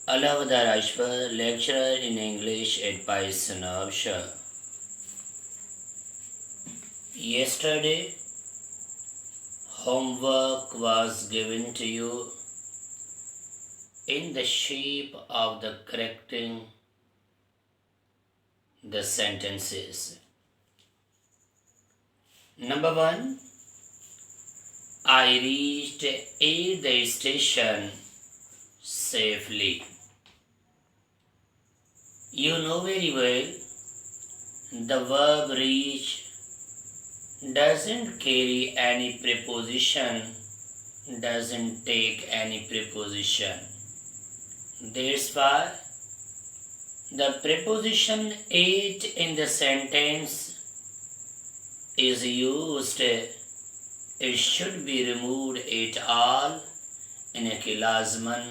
Alauddin Rajpal, lecturer in English at Paisanav Shah. Yesterday, homework was given to you in the shape of the correcting the sentences. Number 1, I reached at the station safely. You know very well the verb reach doesn't carry any preposition, doesn't take any preposition. That's why the preposition at in the sentence is used. It should be removed at all. इन्हें के लाज़मन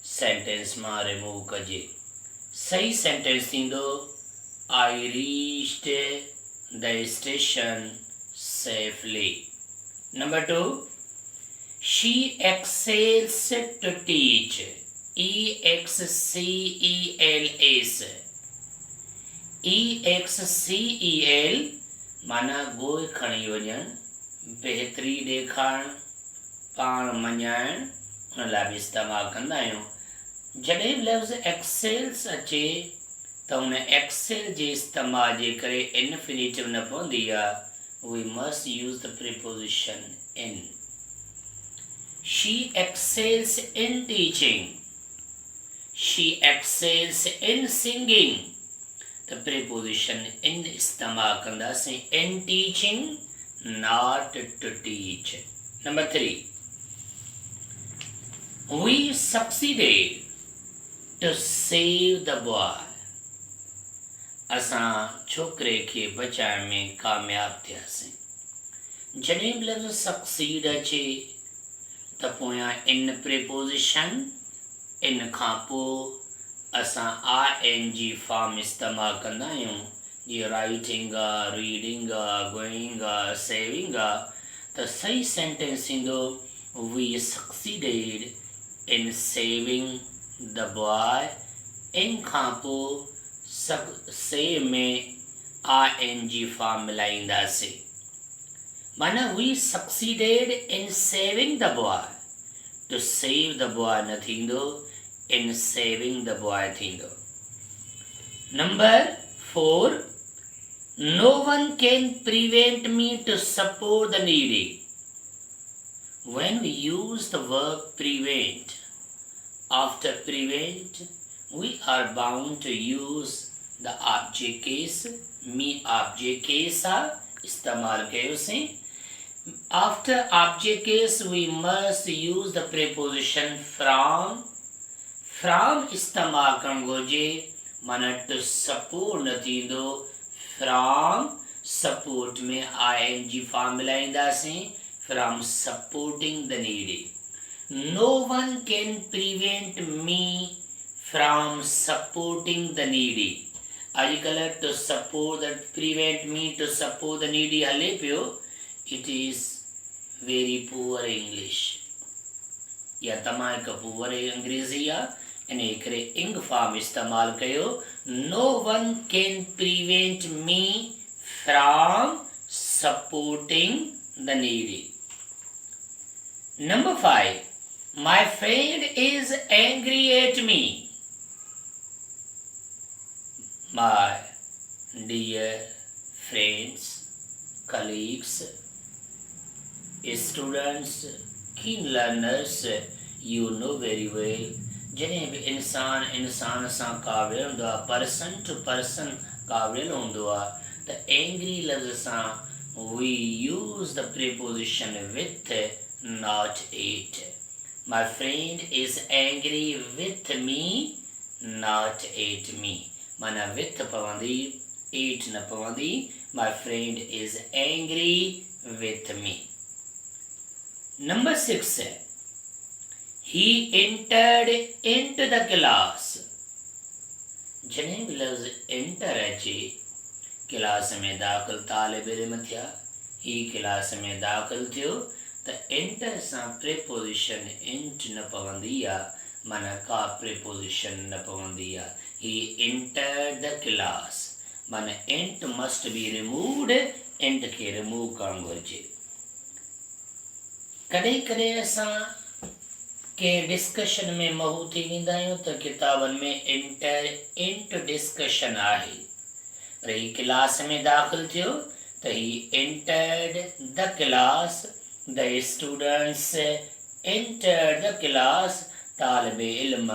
sentence मां remove कजे. सही sentence थींदो I reached the station safely. Number 2, she excels to teach. EXCELS. EXCEL माना गोई खणी वञण, बेहतरी ॾेखारण, पाण मञाइण, उन लाइ बि इस्तेमालु कंदा आहियूं. जॾहिं बि लफ़्ज़ एक्सेल्स अचे त उन एक्सेल जे इस्तेमाल जे करे इन्फिनेटिव न पवंदी आहे. We must use the preposition in. She excels in teaching. She excels in singing. The preposition in इस्तेमाल कंदासीं. In teaching, not to teach. Number 3, we succeeded to save the boy. असां छोकिरे खे बचाइण में कामयाब थियासीं. जॾहिं बि लफ़्ज़ सक्सीड अचे त पोयां इन प्रिपोज़िशन, इन खां पोइ असां ING फॉर्म इस्तेमालु कंदा आहियूं. जीअं राइटिंग आहे, रीडिंग आहे, गोइंग आहे, सेविंग आहे. त सही सेंटेंस थींदो we succeeded in saving the boy. इन खां पोइ सेव में ING फॉर्म मिलाईंदासीं. माना we succeeded in saving the boy. To save the boy न थींदो, in saving the boy थींदो. Number 4, no one can prevent me to support the needy. When we use the verb prevent, after prevent, we are bound to use the object case. Me object case इस्तेमाल कयोसीं. After object case, we must use the preposition from. From इस्तेमाल करणु घुरिजे. माना to support न थींदो. From support में ING form मिलाईंदासीं. From supporting the needy. No one can prevent me from supporting the needy. अॼुकल्ह to support the prevent me to support the needy हले पियो. It is very poor English. या तमामु हिकु poor अंग्रेज़ी आहे. इन करे इंग फॉर्म इस्तेमालु कयो. No one can prevent me from supporting the needy. Number 5, my friend is angry at me. My dear friends, colleagues, students, keen learners, you know very well. जॾहिं बि इंसान सां कावियल हूंदो आहे, पर्सन टू पर्सन कावियल हूंदो आहे, त एंग्री लफ़्ज़ सां we use the preposition with, not at. My friend is angry with me, not at me. माना with पवंदी, at न पवंदी. My friend is angry with me. Number 6, he entered into the class. जॾहिं बि लफ़्ज़ enter अचे, class में दाख़िल तालिब इल्म थिया, ही क्लास में दाख़िल थियो, त enter सां प्रिपोज़िशन int न पवंदी आहे. माना का प्रिपोजिशन न पवंदी आहे. ही entered the class माना int must be removed. int खे रिमूव करणु घुरिजे. कॾहिं कॾहिं असां कंहिं डिस्कशन में महू थी वेंदा आहियूं त किताबनि में इंट डिस्कशन आहे, पर ही क्लास में दाख़िल थियो त ही entered the class, the students entered the class, तालिब इल्म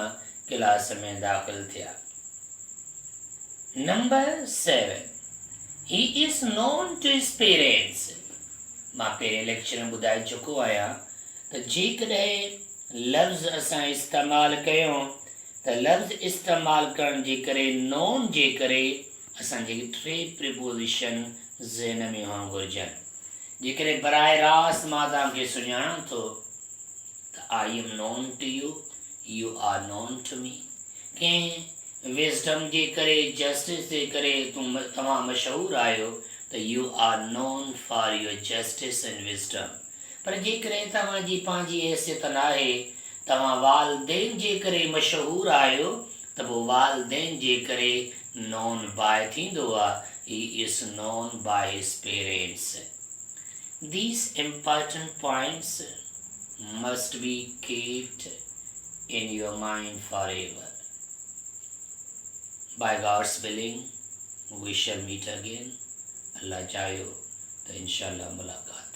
क्लास में दाख़िल थिया. Number 7, he is known to his parents. मां पहिरें लेक्चर में ॿुधाए चुको आहियां त जेकॾहिं लफ़्ज़ असां इस्तेमालु कयूं त लफ़्ज़ इस्तेमालु करण जे करे नोन जे करे असांजे 3 प्रिपोजिशन ज़हन में हुअणु घुरिजनि. जेकॾहिं बराए रास्त मां तव्हांखे सुञाणां थो त I am known to you, you are known to me. कंहिं विज़डम जे करे, जस्टिस जे करे तव्हां मशहूरु आहियो त you are known for your justice and wisdom. पर जेकॾहिं तव्हांजी पंहिंजी हैसियत न आहे, तव्हां वालदेन जे करे मशहूरु आहियो त पोइ वालदेन जे करे नोन बाय थींदो आहे. He is known by his parents. These important points must be kept in your mind forever. By God's willing, we shall meet again. अल्लाह चाहो तो इंशाअल्लाह मुलाकात.